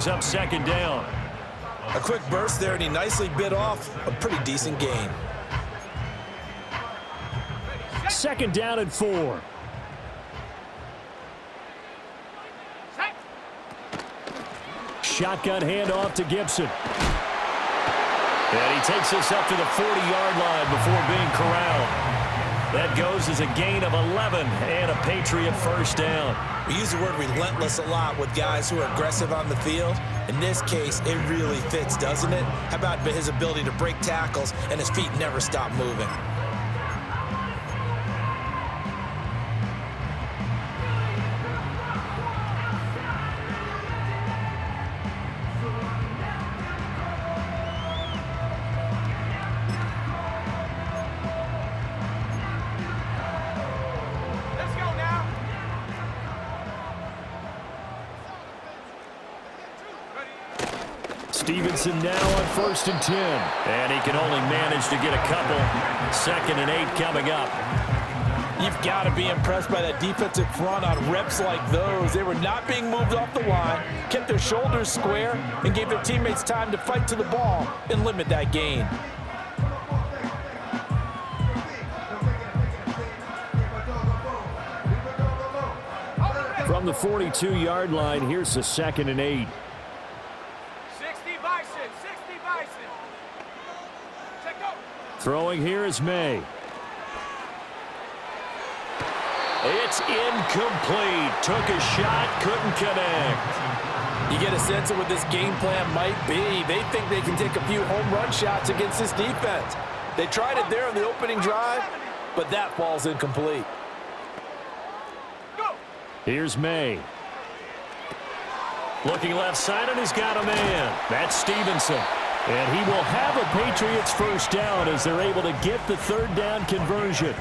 Up second down. A quick burst there, and he nicely bit off a pretty decent gain. Second down and 4. Shotgun handoff to Gibson. And he takes us up to the 40-yard line before being corralled. That goes as a gain of 11 and a Patriot first down. We use the word relentless a lot with guys who are aggressive on the field. In this case, it really fits, doesn't it? How about his ability to break tackles and his feet never stop moving? Stevenson now on 1st and 10. And he can only manage to get a couple. 2nd and 8 coming up. You've got to be impressed by that defensive front on reps like those. They were not being moved off the line, kept their shoulders square, and gave their teammates time to fight to the ball and limit that gain. From the 42-yard line, here's the 2nd and 8. Throwing here is May. It's incomplete. Took a shot, couldn't connect. You get a sense of what this game plan might be. They think they can take a few home run shots against this defense. They tried it there on the opening drive, but that falls incomplete. Here's May. Looking left side, and he's got a man. That's Stevenson. And he will have a Patriots first down as they're able to get the 3rd down conversion.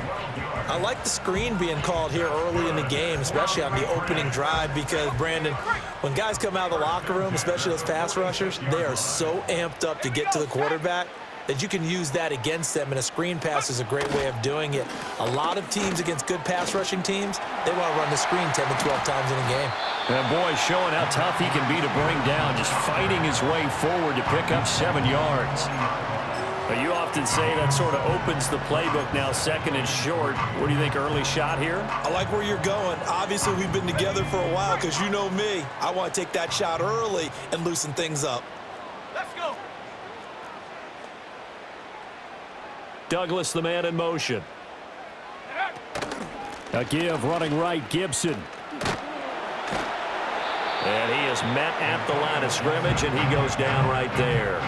I like the screen being called here early in the game, especially on the opening drive, because, Brandon, when guys come out of the locker room, especially those pass rushers, they are so amped up to get to the quarterback that you can use that against them, and a screen pass is a great way of doing it. A lot of teams against good pass rushing teams, they want to run the screen 10 to 12 times in a game. And boy, showing how tough he can be to bring down, just fighting his way forward to pick up 7 yards. But you often say that sort of opens the playbook now, 2nd and short. What do you think, early shot here? I like where you're going. Obviously, we've been together for a while because you know me. I want to take that shot early and loosen things up. Let's go. Douglas, the man in motion. A give running right, Gibson. And he is met at the line of scrimmage, and he goes down right there.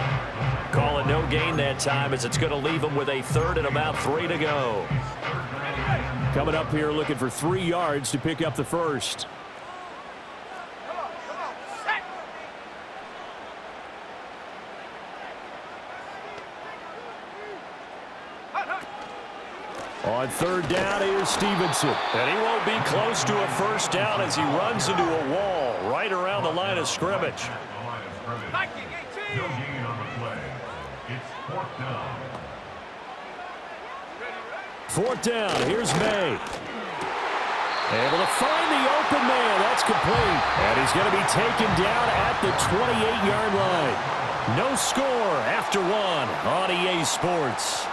Call it no gain that time, as it's going to leave him with a 3rd and about 3 to go. Coming up here looking for 3 yards to pick up the first. On 3rd down, here's Stevenson. And he won't be close to a first down as he runs into a wall right around the line of scrimmage. Fourth down, here's May. Able to find the open man. That's complete. And he's going to be taken down at the 28-yard line. No score after 1 on EA Sports.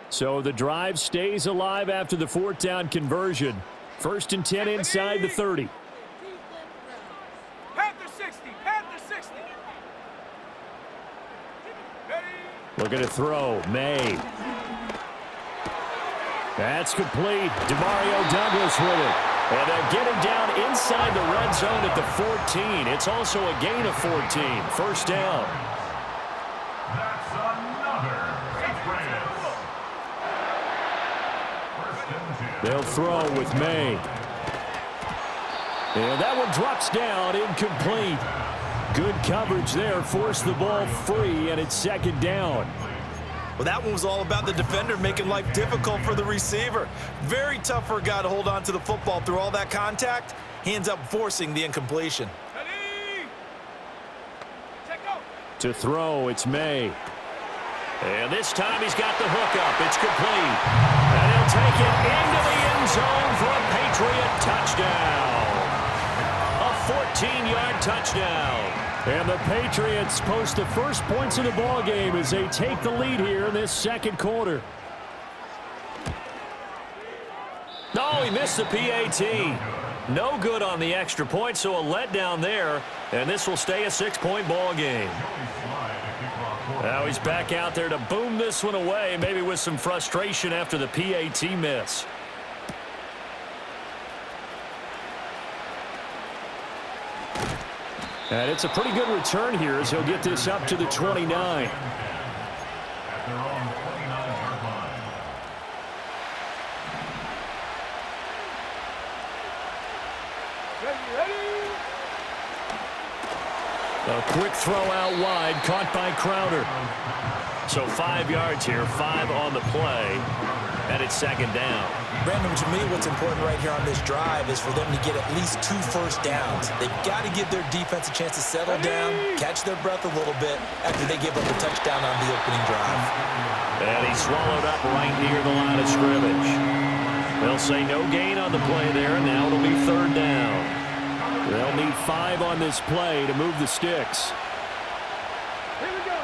So the drive stays alive after the 4th down conversion. 1st and 10 inside the 30. Panther 60, Panther 60. Looking to throw, May. That's complete. DeMario Douglas with it. And they're getting down inside the red zone at the 14. It's also a gain of 14. First down. That's another They'll throw with May. And that one drops down, incomplete. Good coverage there, forced the ball free, and it's 2nd down. Well, that one was all about the defender making life difficult for the receiver. Very tough for a guy to hold on to the football through all that contact. He ends up forcing the incompletion. To throw, it's May. And this time he's got the hook up. It's complete. And he'll it into the end zone for a Patriot touchdown. A 14-yard touchdown. And the Patriots post the first points of the ball game as they take the lead here in this second quarter. No, he missed the PAT. No good on the extra point, so a letdown there. And this will stay a 6-point ball game. Now he's back out there to boom this one away, maybe with some frustration after the PAT miss. And it's a pretty good return here as he'll get this up to the 29. A quick throw out wide, caught by Crowder. So 5 yards here, 5 on the play, and it's second down. Brandon, to me, what's important right here on this drive is for them to get at least 2 first downs. They've got to give their defense a chance to settle down, catch their breath a little bit after they give up a touchdown on the opening drive. And he's swallowed up right near the line of scrimmage. They'll say no gain on the play there, and now it'll be third down. They'll need 5 on this play to move the sticks. Here we go.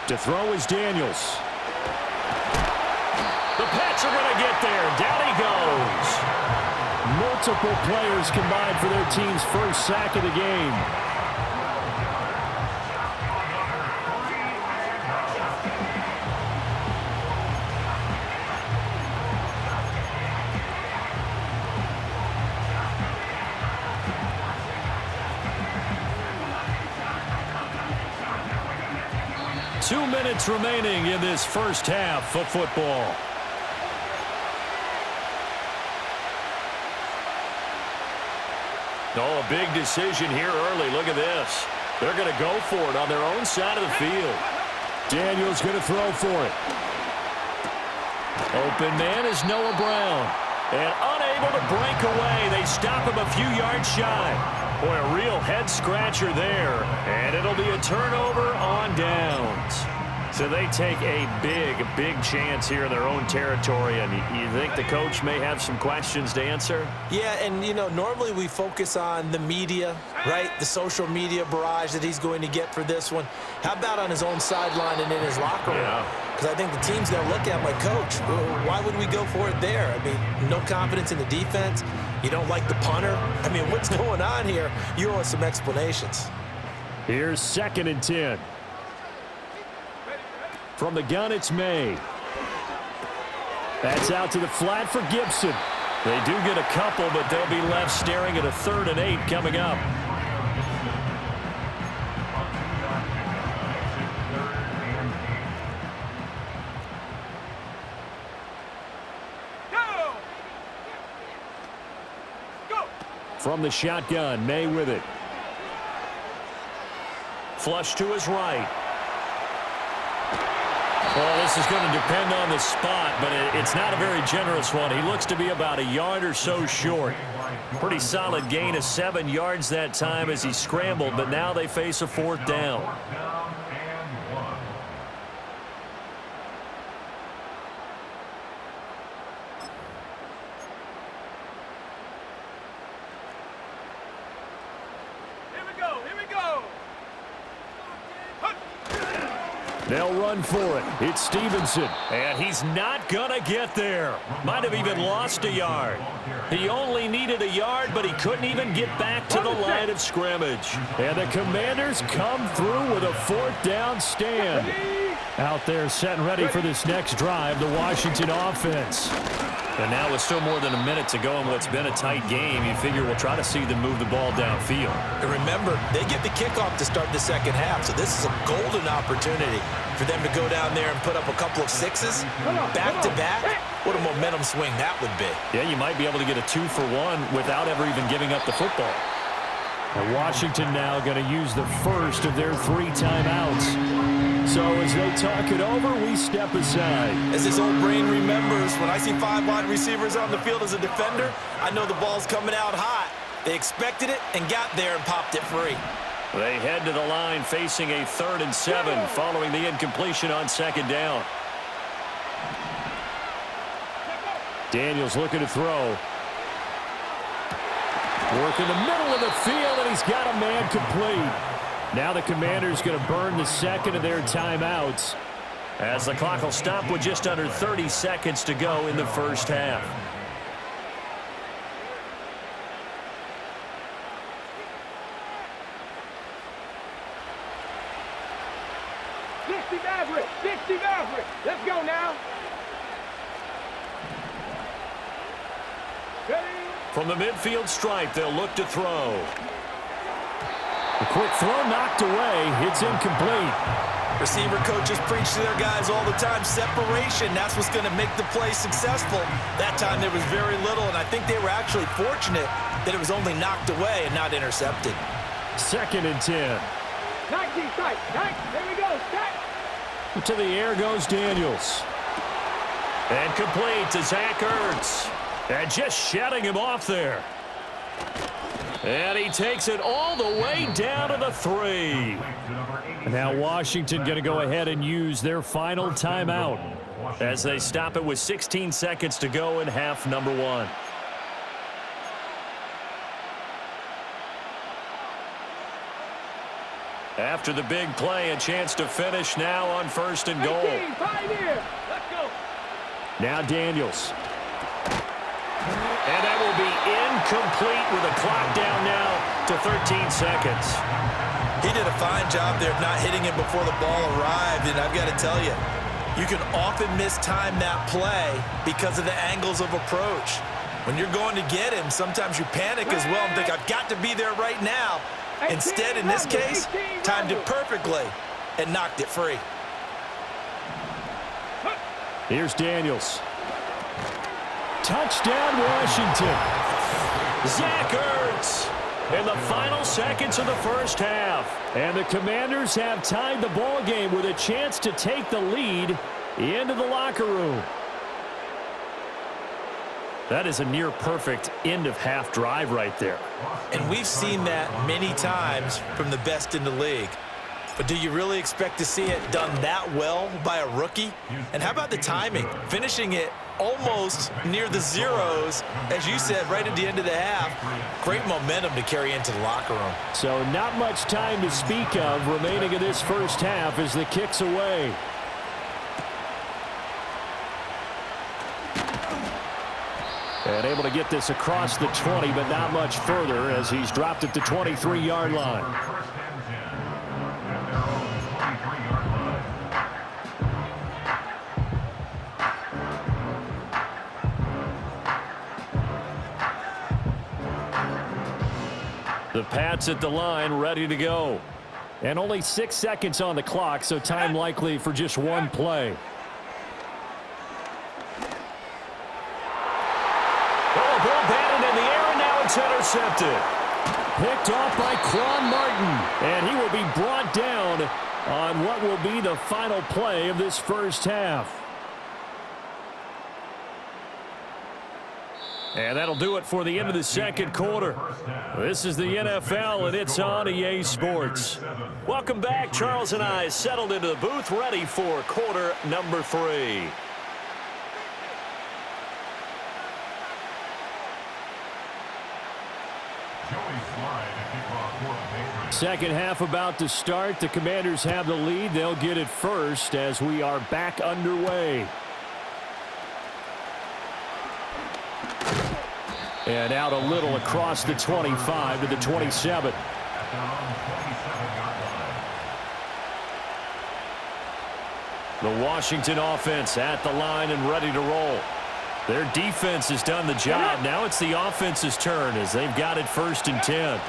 To throw is Daniels. The Pats are going to get there. Down he goes. Multiple players combined for their team's first sack of the game. 2 minutes remaining in this first half of football. Oh, a big decision here early. Look at this. They're going to go for it on their own side of the field. Daniels going to throw for it. Open man is Noah Brown. And unable to break away. They stop him a few yards shy. Boy, a real head-scratcher there. And it'll be a turnover on downs. So they take a big chance here in their own territory. And you think the coach may have some questions to answer? Yeah, and, you know, normally we focus on the media, right? The social media barrage that he's going to get for this one. How about on his own sideline and in his locker room? Because I think the team's going to look at my coach. Why would we go for it there? I mean, no confidence in the defense. You don't like the punter. I mean, what's going on here? You owe us some explanations. Here's 2nd and 10. From the gun, it's May. That's out to the flat for Gibson. They do get a couple, but they'll be left staring at a 3rd and 8 coming up. From the shotgun, May with it. Flush to his right. Well, this is going to depend on the spot, but it's not a very generous one. He looks to be about a yard or so short. Pretty solid gain of 7 yards that time as he scrambled, but now they face a 4th down. They'll run for it. It's Stevenson. And he's not going to get there. Might have even lost a yard. He only needed a yard, but he couldn't even get back to the line of scrimmage. And the Commanders come through with a 4th down stand. Out there set and ready for this next drive, the Washington offense. And now with still more than a minute to go in what's been a tight game, you figure we'll try to see them move the ball downfield. And remember, they get the kickoff to start the second half, so this is a golden opportunity for them to go down there and put up a couple of 6s back-to-back. What a momentum swing that would be. Yeah, you might be able to get a 2-for-1 without ever even giving up the football. And Washington now going to use the first of their 3 timeouts. So as they talk it over, we step aside. As his old brain remembers, when I see 5 wide receivers on the field as a defender, I know the ball's coming out hot. They expected it and got there and popped it free. They head to the line facing a 3rd and 7 following the incompletion on 2nd down. Daniels looking to throw. Work in the middle of the field, and he's got a man complete. Now the Commanders going to burn the second of their timeouts, as the clock will stop with just under 30 seconds to go in the first half. Let's go now. Ready? From the midfield stripe, they'll look to throw. A quick throw knocked away. It's incomplete. Receiver coaches preach to their guys all the time. Separation, that's what's going to make the play successful. That time there was very little, and I think they were actually fortunate that it was only knocked away and not intercepted. 2nd and 10. 19 strike. There we go. Strike. To the air goes Daniels. And complete to Zach Ertz. And just shutting him off there. And he takes it all the way down to the 3. Now Washington going to go ahead and use their final timeout as they stop it with 16 seconds to go in half number 1. After the big play, a chance to finish now on 1st and goal. 18, Pioneer. Let's go. Now Daniels. And that will be incomplete with a clock down now to 13 seconds. He did a fine job there of not hitting him before the ball arrived, and I've got to tell you, you can often mistime that play because of the angles of approach. When you're going to get him, sometimes you panic as well and think, I've got to be there right now. Instead, in this case, timed it perfectly and knocked it free. Here's Daniels. Touchdown, Washington. Zach Ertz in the final seconds of the first half. And the Commanders have tied the ball game with a chance to take the lead into the locker room. That is a near-perfect end-of-half drive right there. And we've seen that many times from the best in the league. But do you really expect to see it done that well by a rookie? And how about the timing? Finishing it almost near the zeros, as you said, right at the end of the half. Great momentum to carry into the locker room. So not much time to speak of remaining in this first half as the kick's away. And able to get this across the 20, but not much further as he's dropped at the 23-yard line. The Pats at the line, ready to go. And only 6 seconds on the clock, so time likely for just one play. Ball batted in the air, and now it's intercepted. Picked off by Quan Martin, and he will be brought down on what will be the final play of this first half. And that'll do it for the end of the second quarter. This is the NFL, and it's on EA Sports. Welcome back. Charles and I settled into the booth, ready for quarter number 3. Second half about to start. The Commanders have the lead. They'll get it first as we are back underway. And out a little across the 25 to the 27. The Washington offense at the line and ready to roll. Their defense has done the job. Now it's the offense's turn as they've got it 1st and 10.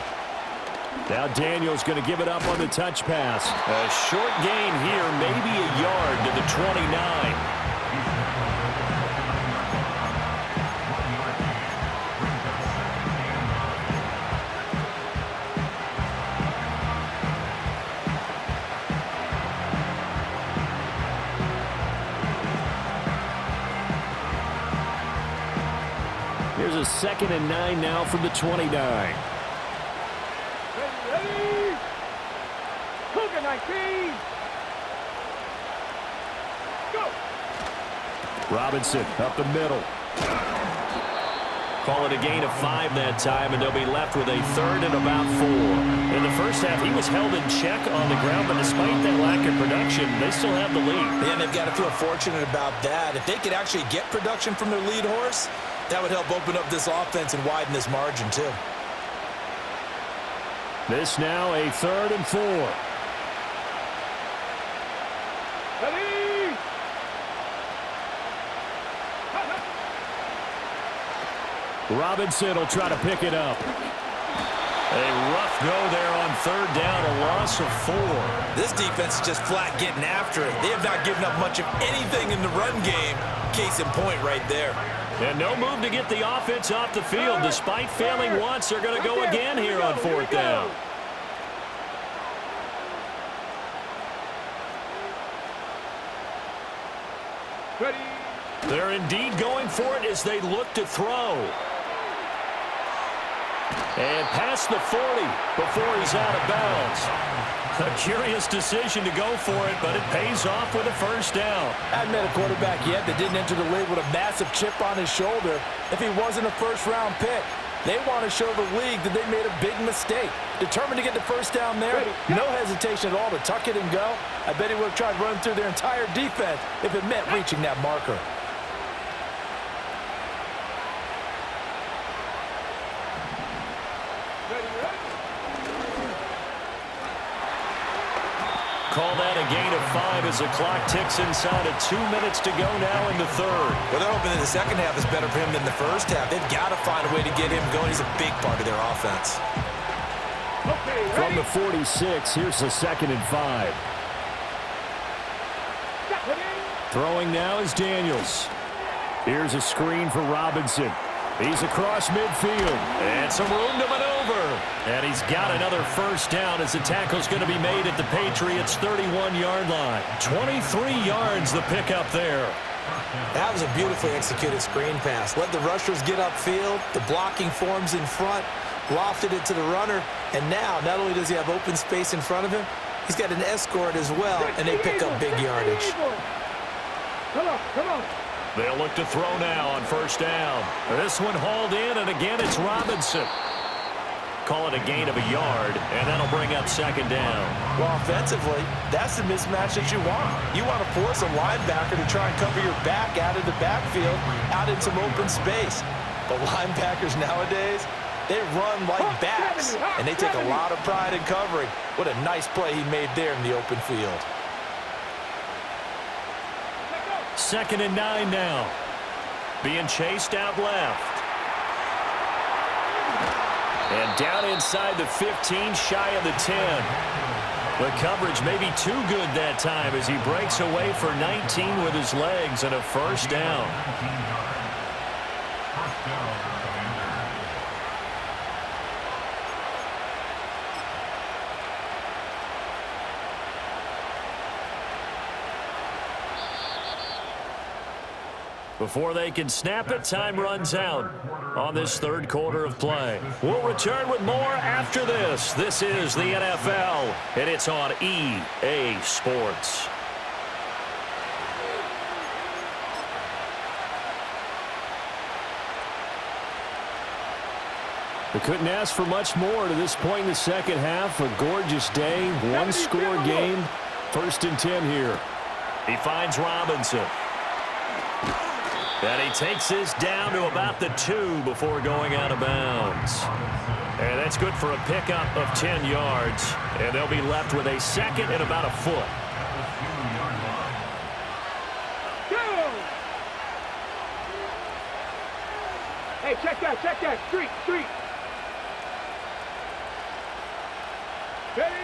Now Daniels going to give it up on the touch pass. A short gain here, maybe a yard to the 29. Here's a 2nd and 9 now from the 29. Ready? Cougar 19. Go. Robinson up the middle. Call it a gain of 5 that time, and they'll be left with a third and about 4. In the first half, he was held in check on the ground, but despite that lack of production, they still have the lead. And they've got to feel fortunate about that. If they could actually get production from their lead horse, that would help open up this offense and widen this margin, too. This now a third and 4. Ready? Robinson will try to pick it up. A rough go there on third down, a loss of 4. This defense is just flat getting after it. They have not given up much of anything in the run game. Case in point right there. And no move to get the offense off the field. Despite failing once, they're going to go again here on fourth down. Ready? They're indeed going for it as they look to throw. And past the 40 before he's out of bounds. A curious decision to go for it, but it pays off with a first down. I hadn't met a quarterback yet that didn't enter the league with a massive chip on his shoulder if he wasn't a first-round pick. They want to show the league that they made a big mistake. Determined to get the first down there, no hesitation at all to tuck it and go. I bet he would have tried running through their entire defense if it meant reaching that marker. Call that a gain of 5 as the clock ticks inside of 2 minutes to go now in the third. Well, they're hoping that the second half is better for him than the first half. They've got to find a way to get him going. He's a big part of their offense. Okay, From ready? the 46, here's the 2nd and 5. Throwing now is Daniels. Here's a screen for Robinson. He's across midfield. And some room to maneuver. And he's got another first down as the tackle's going to be made at the Patriots' 31-yard line. 23 yards the pickup there. That was a beautifully executed screen pass. Let the rushers get upfield. The blocking forms in front. Lofted it to the runner. And now, not only does he have open space in front of him, he's got an escort as well, and they pick up big yardage. Come on, come on. They'll look to throw now on first down. This one hauled in, and again it's Robinson. Call it a gain of a yard, and that'll bring up second down. Well, offensively, that's the mismatch that you want. You want to force a linebacker to try and cover your back out of the backfield, out in some open space. But linebackers nowadays, they run like backs, and they take a lot of pride in covering. What a nice play he made there in the open field. 2nd and 9 now. Being chased out left. And down inside the 15, shy of the 10. The coverage may be too good that time as he breaks away for 19 with his legs and a first down. Before they can snap it, time runs out on this third quarter of play. We'll return with more after this. This is the NFL, and it's on EA Sports. They couldn't ask for much more to this point in the second half. A gorgeous day, one-score game. 1st and 10 here. He finds Robinson. And he takes this down to about the 2 before going out of bounds. And that's good for a pickup of 10 yards. And they'll be left with a second and about a foot. Go! Hey, check that. Street. Ready?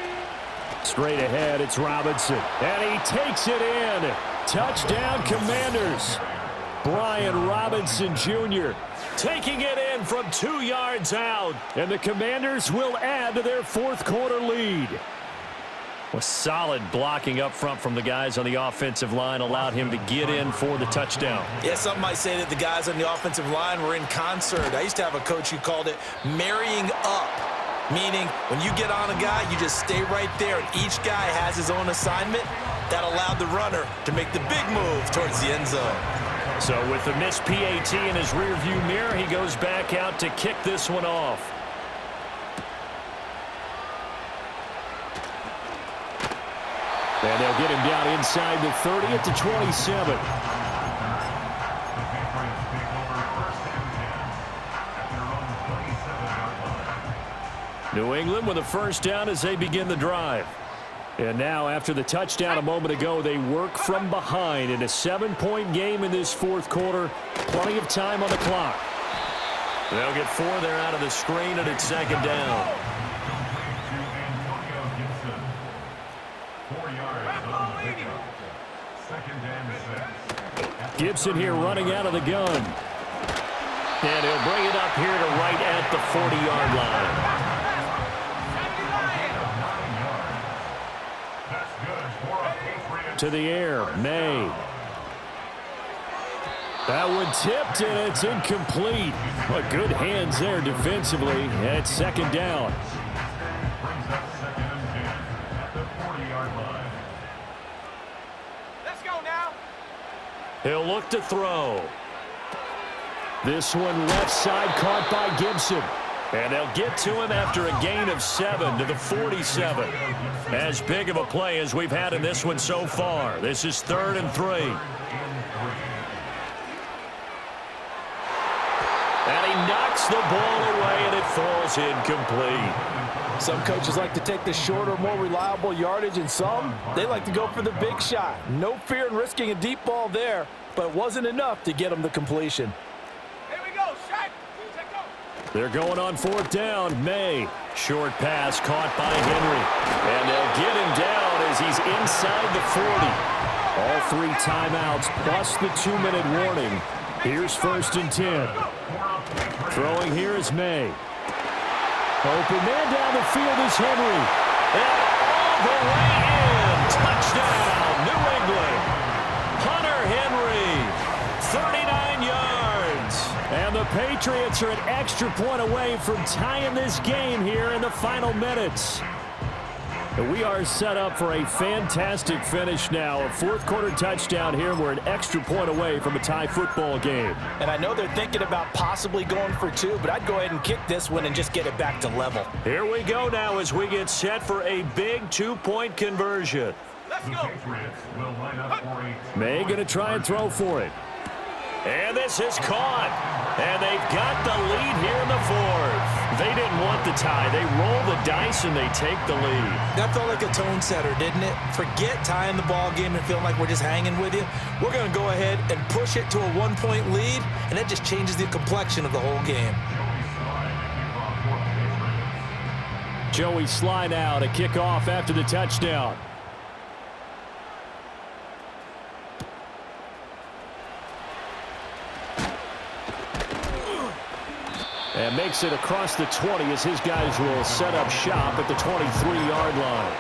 Straight ahead, it's Robinson. And he takes it in. Touchdown, Commanders. Brian Robinson Jr. taking it in from 2 yards out. And the Commanders will add to their fourth quarter lead. Well, solid blocking up front from the guys on the offensive line allowed him to get in for the touchdown. Yeah, some might say that the guys on the offensive line were in concert. I used to have a coach who called it marrying up, meaning when you get on a guy, you just stay right there, and each guy has his own assignment. That allowed the runner to make the big move towards the end zone. So with the missed PAT in his rearview mirror, he goes back out to kick this one off. And they'll get him down inside the 30 at the 27. New England with a first down as they begin the drive. And now after the touchdown a moment ago, they work from behind in a 7-point game in this fourth quarter. Plenty of time on the clock. They'll get 4 there out of the screen, and it's second down. Gibson here running out of the gun. And he'll bring it up here to right at the 40-yard line. To the air, May. That one tipped, and it's incomplete. But good hands there defensively. It's second down. Let's go now. He'll look to throw. This one left side caught by Gibson. And they'll get to him after a gain of 7 to the 47. As big of a play as we've had in this one so far. This is 3rd and 3. And he knocks the ball away, and it falls incomplete. Some coaches like to take the shorter, more reliable yardage, and some, they like to go for the big shot. No fear in risking a deep ball there, but it wasn't enough to get him the completion. Here we go, Shaq. Check go. They're going on 4th down. May. Short pass caught by Henry. And they'll get him down as he's inside the 40. All 3 timeouts plus the 2-minute warning. Here's 1st and 10. Throwing here is May. Open man down the field is Henry. And all the way in. Touchdown, New England. Hunter Henry, 39 yards. And the Patriots are an extra point away from tying this game here in the final minutes. We are set up for a fantastic finish now. A 4th quarter touchdown here. We're an extra point away from a tie football game. And I know they're thinking about possibly going for 2, but I'd go ahead and kick this one and just get it back to level. Here we go now as we get set for a big 2-point conversion. Let's go. May going to try and throw for it. And this is caught. And they've got the lead here in the 4th. They didn't want the tie. They roll the dice and they take the lead. That felt like a tone setter, didn't it? Forget tying the ball game and feeling like we're just hanging with you. We're going to go ahead and push it to a 1-point lead, and that just changes the complexion of the whole game. Joey Sly now to kick off after the touchdown. And makes it across the 20 as his guys will set up shop at the 23-yard line.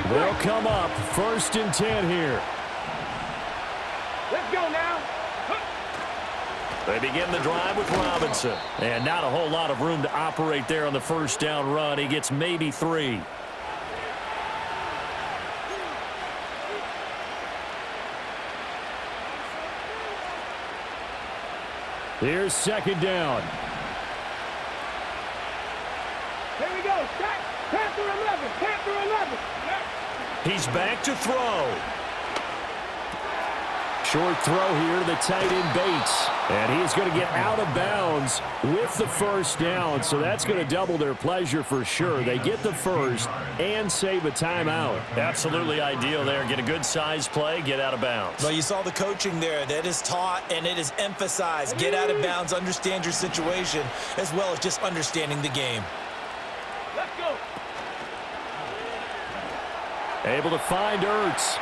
They'll come up 1st and 10 here. Let's go now. They begin the drive with Robinson. And not a whole lot of room to operate there on the 1st down run. He gets maybe 3. Here's 2nd down. Here we go, Shaq. Panther 11. Panther 11. He's back to throw. Short throw here to the tight end Bates. And he is going to get out of bounds with the 1st down. So that's going to double their pleasure for sure. They get the 1st and save a timeout. Absolutely ideal there. Get a good size play, get out of bounds. Well, you saw the coaching there. That is taught and it is emphasized. Get out of bounds, understand your situation, as well as just understanding the game. Let's go. Able to find Ertz.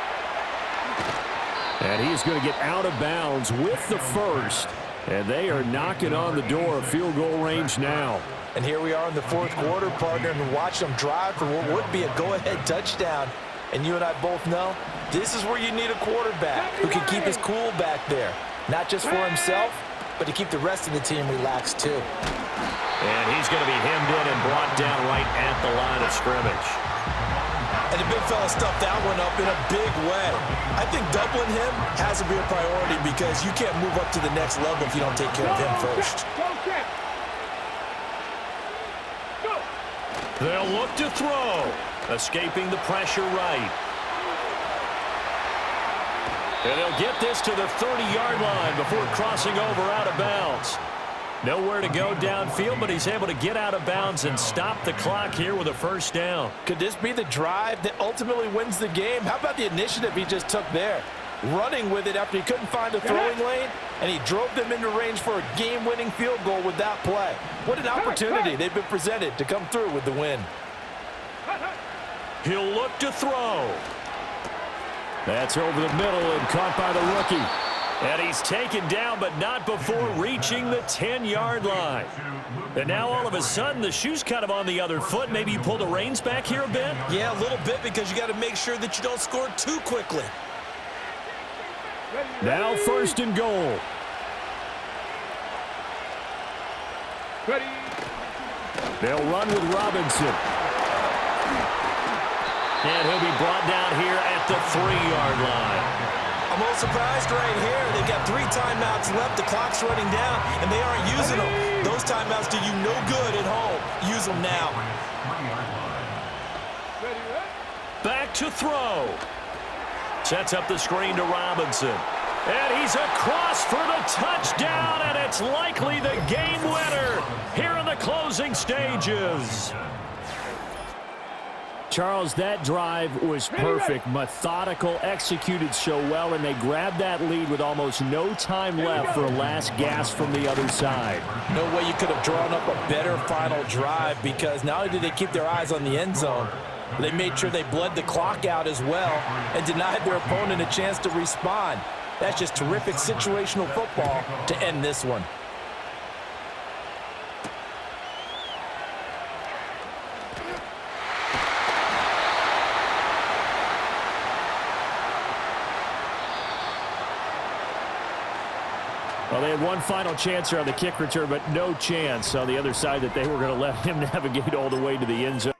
And he's going to get out of bounds with the 1st. And they are knocking on the door of field goal range now. And here we are in the 4th quarter, partner, and watch them drive for what would be a go-ahead touchdown. And you and I both know this is where you need a quarterback who can keep his cool back there. Not just for himself, but to keep the rest of the team relaxed too. And he's going to be hemmed in and brought down right at the line of scrimmage. And the big fella stuffed that one up in a big way. I think doubling him has to be a priority because you can't move up to the next level if you don't take care of him first. They'll look to throw. Escaping the pressure right. And they'll get this to the 30-yard line before crossing over out of bounds. Nowhere to go downfield, but he's able to get out of bounds and stop the clock here with a first down. Could this be the drive that ultimately wins the game? How about the initiative he just took there? Running with it after he couldn't find a throwing lane, and he drove them into range for a game-winning field goal with that play. What an opportunity they've been presented to come through with the win. He'll look to throw. That's over the middle and caught by the rookie. And he's taken down, but not before reaching the 10-yard line. And now all of a sudden, the shoe's kind of on the other foot. Maybe you pull the reins back here a bit? Yeah, a little bit because you got to make sure that you don't score too quickly. Now first and goal. Ready. They'll run with Robinson. And he'll be brought down here at the 3-yard line. I'm a little surprised right here. They've got 3 timeouts left. The clock's running down, and they aren't using them. Those timeouts do you no good at home. Use them now. Back to throw. Sets up the screen to Robinson. And he's across for the touchdown, and it's likely the game winner here in the closing stages. Charles, that drive was perfect, methodical, executed so well, and they grabbed that lead with almost no time left for a last gasp from the other side. No way you could have drawn up a better final drive because not only did they keep their eyes on the end zone, they made sure they bled the clock out as well and denied their opponent a chance to respond. That's just terrific situational football to end this one. Well, they had one final chance here on the kick return, but no chance on the other side that they were going to let him navigate all the way to the end zone.